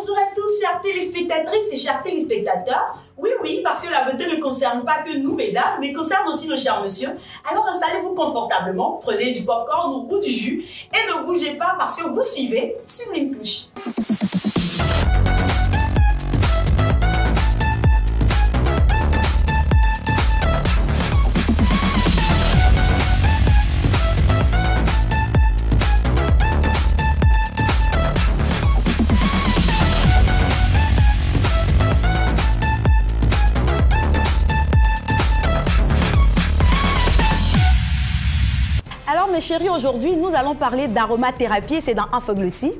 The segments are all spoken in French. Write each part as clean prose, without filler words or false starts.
Bonjour à tous, chères téléspectatrices et chers téléspectateurs. Oui, parce que la beauté ne concerne pas que nous, mesdames, mais concerne aussi nos chers messieurs. Alors installez-vous confortablement, prenez du popcorn ou du jus et ne bougez pas parce que vous suivez Sublime Touche. Mes chéris, aujourd'hui, nous allons parler d'aromathérapie et c'est dans Infoglossy.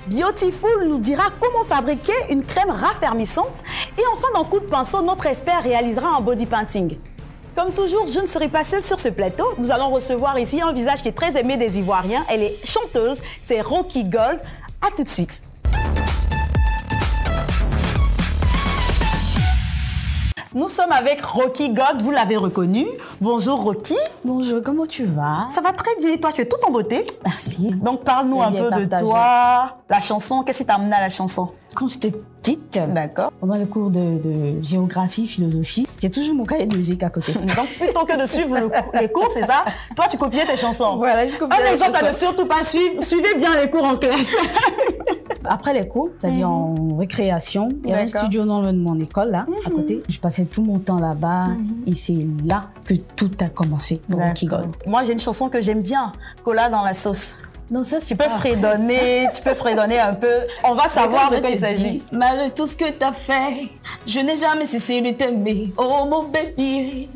Beautiful nous dira comment fabriquer une crème raffermissante et enfin, dans Coup de pinceau, notre expert réalisera un body painting. Comme toujours, je ne serai pas seule sur ce plateau. Nous allons recevoir ici un visage qui est très aimé des Ivoiriens. Elle est chanteuse, c'est Rocky Gold. À tout de suite. Nous sommes avec Rocky Gold, vous l'avez reconnu. Bonjour Rocky. Bonjour, comment tu vas? Ça va très bien, toi tu es toute en beauté. Merci. Donc parle-nous un peu de toi, la chanson, qu'est-ce qui t'a amené à la chanson? Quand j'étais petite, pendant les cours de géographie, philosophie, j'ai toujours mon cahier de musique à côté. Donc plutôt que de suivre les cours, c'est ça? Toi tu copiais tes chansons. Voilà, je copiais les chansons. À ne surtout pas suivre, suivez bien les cours en classe. Après les cours, c'est-à-dire en récréation, il y avait un studio dans mon école, là, à côté. Je passais tout mon temps là-bas et c'est là que tout a commencé pour Rocky Gold. Moi, j'ai une chanson que j'aime bien, Cola dans la sauce. Non, ça, tu peux fredonner un peu. On va savoir de quoi il s'agit. Malgré tout ce que tu as fait, je n'ai jamais cessé de t'aimer. Oh mon baby.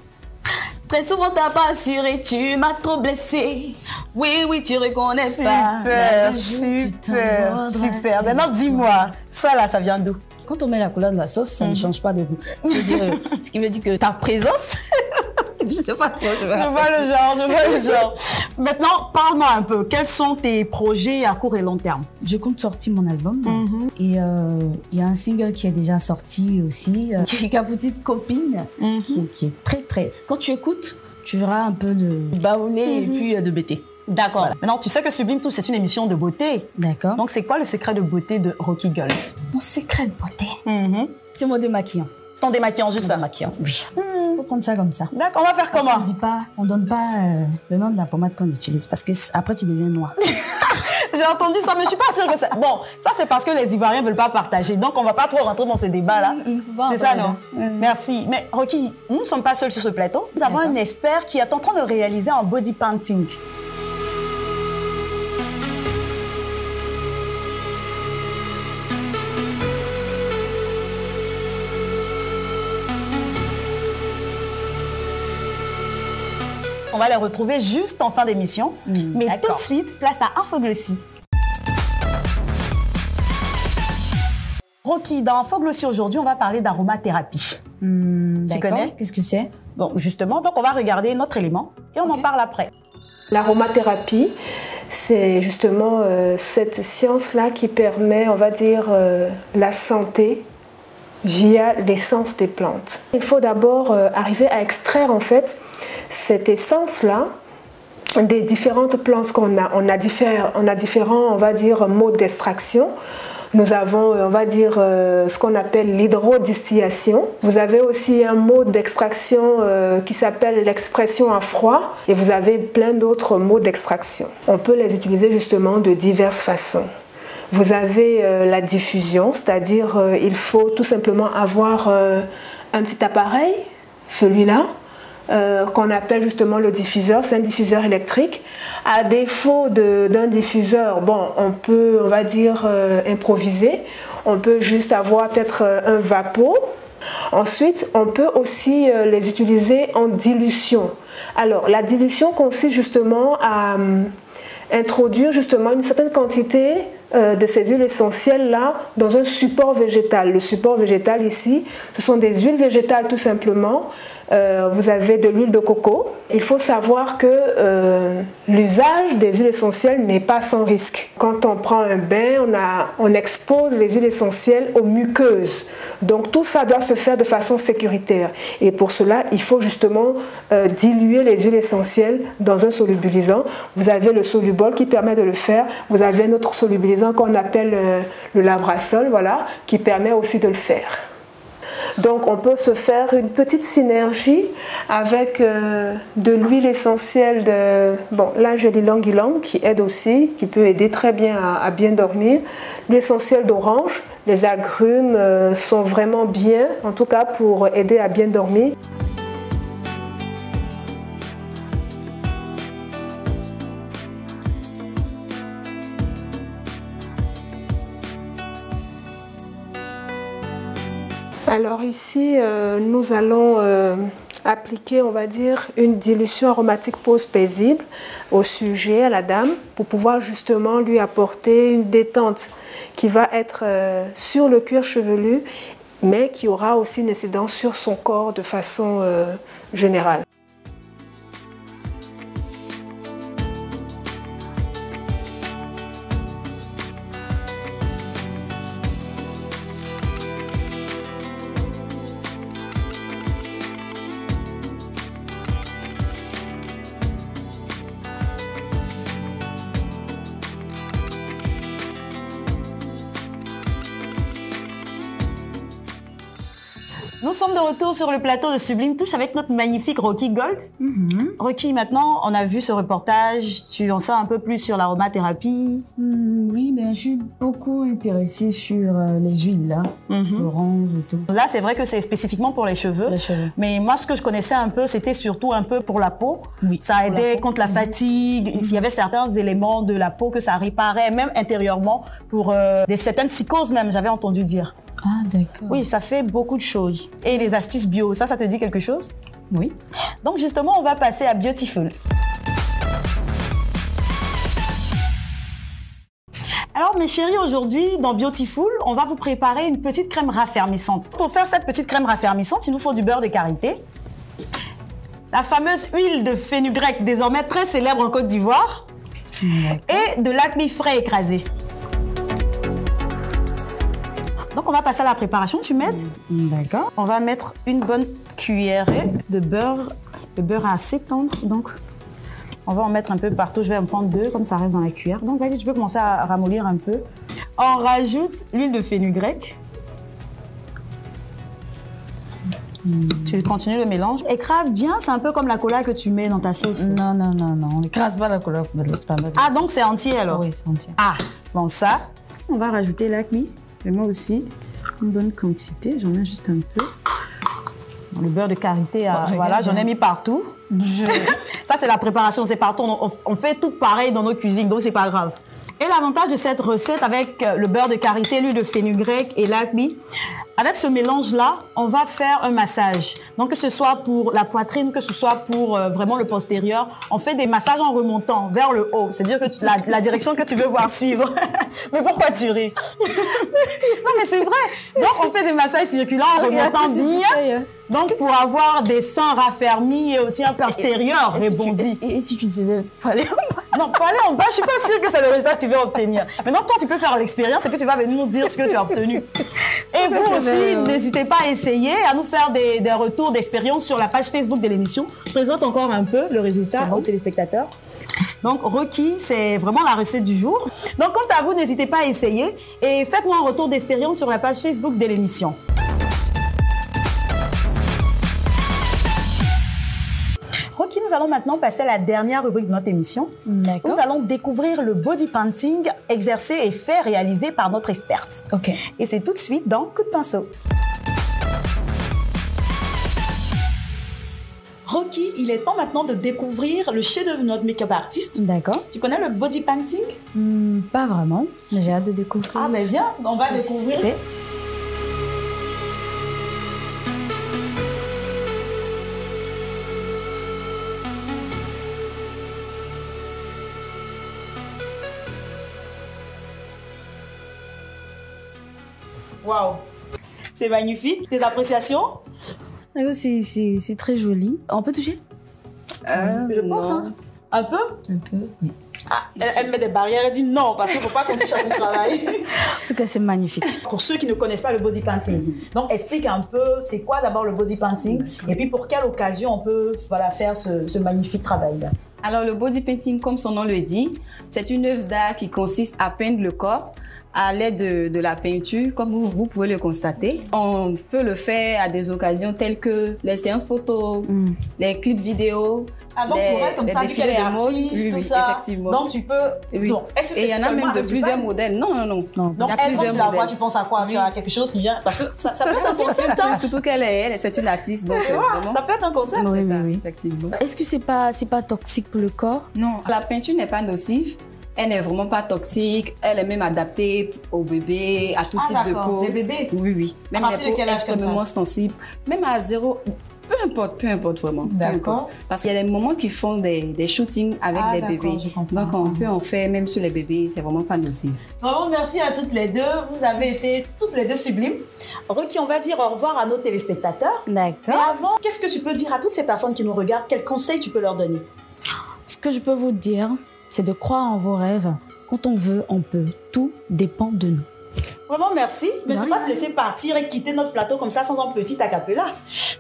Très souvent t'as pas assuré, tu m'as trop blessé. Oui, tu reconnais pas. Super. Maintenant, dis-moi, ça là, ça vient d'où? Quand on met la couleur de la sauce, ça ne change pas de goût. Ce qui veut dire que ta présence, je sais pas trop. Je vois le genre. Maintenant, parle-moi un peu. Quels sont tes projets à court et long terme? Je compte sortir mon album. Et il y a un single qui est déjà sorti aussi, qui est Petite Copine, qui est très, très... Quand tu écoutes, tu verras un peu de baoulé et puis de BT. D'accord. Voilà. Maintenant, tu sais que Sublime Touche, c'est une émission de beauté. D'accord. Donc, c'est quoi le secret de beauté de Rocky Gold? Mon secret de beauté? C'est mon démaquillant. Ton démaquillant, juste ça? Démaquillant, oui. Faut prendre ça comme ça. D'accord, on va faire comment? On donne pas le nom de la pommade qu'on utilise parce que après, tu deviens noir. J'ai entendu ça, mais je suis pas sûre que ça... Bon, ça, c'est parce que les Ivoiriens veulent pas partager. Donc, on va pas trop rentrer dans ce débat-là. C'est ça, non? Merci. Mais Rocky, nous ne sommes pas seuls sur ce plateau. Nous avons un expert qui est en train de réaliser un body painting. On va les retrouver juste en fin d'émission. Mais tout de suite, place à Infoglossy. Rocky, dans Infoglossy aujourd'hui, on va parler d'aromathérapie. Tu connais? Qu'est-ce que c'est? Bon, justement, donc on va regarder notre élément et on en parle après. L'aromathérapie, c'est justement cette science-là qui permet, on va dire, la santé via l'essence des plantes. Il faut d'abord arriver à extraire en fait cette essence-là des différentes plantes qu'on a. On a différents, on va dire, modes d'extraction. Nous avons, on va dire, ce qu'on appelle l'hydrodistillation. Vous avez aussi un mode d'extraction qui s'appelle l'expression à froid. Et vous avez plein d'autres modes d'extraction. On peut les utiliser justement de diverses façons. Vous avez la diffusion, c'est-à-dire il faut tout simplement avoir un petit appareil, celui-là, qu'on appelle justement le diffuseur, c'est un diffuseur électrique. À défaut d'un diffuseur, bon, on peut, on va dire, improviser. On peut juste avoir peut-être un vapeau. Ensuite, on peut aussi les utiliser en dilution. Alors, la dilution consiste justement à introduire justement une certaine quantité de ces huiles essentielles là dans un support végétal. Le support végétal ici, ce sont des huiles végétales tout simplement. Vous avez de l'huile de coco. Il faut savoir que l'usage des huiles essentielles n'est pas sans risque. Quand on prend un bain, on expose les huiles essentielles aux muqueuses. Donc tout ça doit se faire de façon sécuritaire. Et pour cela, il faut justement diluer les huiles essentielles dans un solubilisant. Vous avez le Solubol qui permet de le faire. Vous avez un autre solubilisant l'antioxydant qu'on appelle le labrasol, voilà, qui permet aussi de le faire. Donc on peut se faire une petite synergie avec de l'huile essentielle de l'Angel Ylang-Ylang qui aide aussi, qui peut aider très bien à bien dormir. L'huile essentielle d'orange, les agrumes sont vraiment bien, en tout cas pour aider à bien dormir. Alors ici, nous allons appliquer, on va dire, une dilution aromatique pause paisible au sujet, à la dame, pour pouvoir justement lui apporter une détente qui va être sur le cuir chevelu, mais qui aura aussi une incidence sur son corps de façon générale. Nous sommes de retour sur le plateau de Sublime Touche avec notre magnifique Rocky Gold. Rocky, maintenant, on a vu ce reportage. Tu en sais un peu plus sur l'aromathérapie? Oui, mais je suis beaucoup intéressée sur les huiles, là. L'orange et tout. Là, c'est vrai que c'est spécifiquement pour les cheveux. Mais moi, ce que je connaissais un peu, c'était surtout un peu pour la peau. Oui, ça aidait contre la fatigue. Il y avait certains éléments de la peau que ça réparait, même intérieurement, pour certaines psychoses même, j'avais entendu dire. Ah, d'accord. Oui, ça fait beaucoup de choses. Et les astuces bio, ça te dit quelque chose? Oui. Donc justement, on va passer à Beautiful. Alors mes chéris, aujourd'hui dans Beautiful, on va vous préparer une petite crème raffermissante. Pour faire cette petite crème raffermissante, il nous faut du beurre de karité, la fameuse huile de fenugrec, désormais très célèbre en Côte d'Ivoire, et de l'acné frais écrasé. Donc on va passer à la préparation, tu m'aides? D'accord. On va mettre une bonne cuillerée de beurre. Le beurre est assez tendre, donc on va en mettre un peu partout. Je vais en prendre 2, comme ça reste dans la cuillère. Donc vas-y, tu peux commencer à ramollir un peu. On rajoute l'huile de fenugrec. Tu continues le mélange. Écrase bien, c'est un peu comme la cola que tu mets dans ta sauce. Non, non, non, non, on n'écrase pas la cola. Ah, donc c'est entier alors? Oui, c'est entier. Ah, bon ça, on va rajouter l'acné. Et moi aussi, une bonne quantité, j'en mets juste un peu. Bon, le beurre de karité, voilà, j'en ai mis partout. Ça, c'est la préparation, c'est partout. On fait tout pareil dans nos cuisines, donc c'est pas grave. Et l'avantage de cette recette avec le beurre de karité, l'huile de fenugrec et l'acné, avec ce mélange-là, on va faire un massage. Donc, que ce soit pour la poitrine, que ce soit pour vraiment le postérieur, on fait des massages en remontant vers le haut. C'est-à-dire que la direction que tu veux voir suivre. Mais pourquoi tu ris? Non, mais c'est vrai. Donc, on fait des massages circulaires en remontant bien. Donc, pour avoir des seins raffermis et aussi un postérieur rebondi. Et si tu le faisais pas aller en bas? Non, pas aller en bas, je suis pas sûre que c'est le résultat que tu veux obtenir. Maintenant, toi, tu peux faire l'expérience et puis tu vas venir nous dire ce que tu as obtenu. Et vous aussi, n'hésitez pas à essayer, à nous faire des retours d'expérience sur la page Facebook de l'émission. Je présente encore un peu le résultat aux téléspectateurs. Donc, Rocky, c'est vraiment la recette du jour. Donc, quant à vous, n'hésitez pas à essayer et faites-moi un retour d'expérience sur la page Facebook de l'émission. Rocky, nous allons maintenant passer à la dernière rubrique de notre émission. Nous allons découvrir le body painting exercé et fait réaliser par notre experte. Et c'est tout de suite dans Coup de pinceau. Rocky, il est temps maintenant de découvrir le chef-d'œuvre de notre make-up artiste. D'accord. Tu connais le body painting? Pas vraiment, mais j'ai hâte de découvrir. Ah, mais viens, on va découvrir. Waouh, c'est magnifique. Tes appréciations? C'est très joli. On peut toucher? Je pense, hein. Un peu? Un peu, oui. Ah, elle met des barrières, elle dit non, parce qu'il ne faut pas qu'on touche à son travail. En tout cas, c'est magnifique. Pour ceux qui ne connaissent pas le body painting, donc explique un peu c'est quoi d'abord le body painting et puis pour quelle occasion on peut faire ce magnifique travail-là. Alors, le body painting, comme son nom le dit, c'est une œuvre d'art qui consiste à peindre le corps à l'aide de la peinture, comme vous pouvez le constater. On peut le faire à des occasions telles que les séances photos, les clips vidéo, donc pour elle, comme ça, vu qu'elle est artiste, tout ça, effectivement. donc tu peux... Oui. Donc, est-ce que et il y en a même de plusieurs modèles. Non. Donc elle, quand tu la vois, tu penses à quoi? Tu as quelque chose qui vient... Parce que ça peut être un concept. Surtout qu'elle c'est une artiste, donc vraiment... Ça peut être un concept. Oui, effectivement. Est-ce que c'est pas toxique pour le corps? Non, la peinture n'est pas nocive. Elle n'est vraiment pas toxique. Elle est même adaptée aux bébés, à tout type de peau. Des bébés? Oui. Même les peaux extrêmement sensibles. Même à 0, peu importe vraiment. D'accord. Parce qu'il y a des moments qui font des shootings avec des bébés. Donc on peut en faire même sur les bébés. C'est vraiment pas nocif. Vraiment, merci à toutes les deux. Vous avez été toutes les deux sublimes. Rocky, on va dire au revoir à nos téléspectateurs. D'accord. Mais avant, qu'est-ce que tu peux dire à toutes ces personnes qui nous regardent? Quels conseils tu peux leur donner? Ce que je peux vous dire, c'est de croire en vos rêves. Quand on veut, on peut. Tout dépend de nous. Vraiment, merci. Mais je ne peux pas te laisser partir et quitter notre plateau comme ça sans un petit acapella.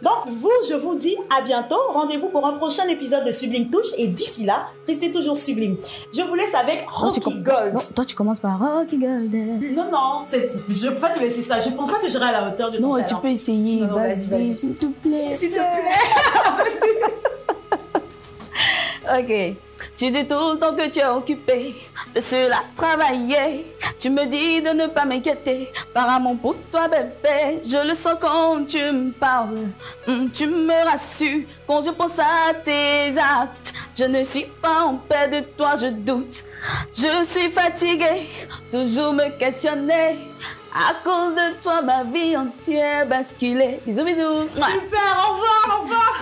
Donc, je vous dis à bientôt. Rendez-vous pour un prochain épisode de Sublime Touche. Et d'ici là, restez toujours sublime. Je vous laisse avec Rocky Gold. Non, toi, tu commences par Rocky Gold. Non. Je peux pas te laisser ça. Je ne pense pas que j'aurai à la hauteur de ton talent. Non, tu peux essayer. Non, vas-y. S'il te plaît. S'il te plaît. Ok. Tu dis tout le temps que tu es occupé de cela travailler. Tu me dis de ne pas m'inquiéter par amour pour toi, bébé. Je le sens quand tu me parles. Tu me rassures quand je pense à tes actes. Je ne suis pas en paix de toi, je doute. Je suis fatiguée, toujours me questionner. À cause de toi, ma vie entière basculée. Bisous. Super, au revoir.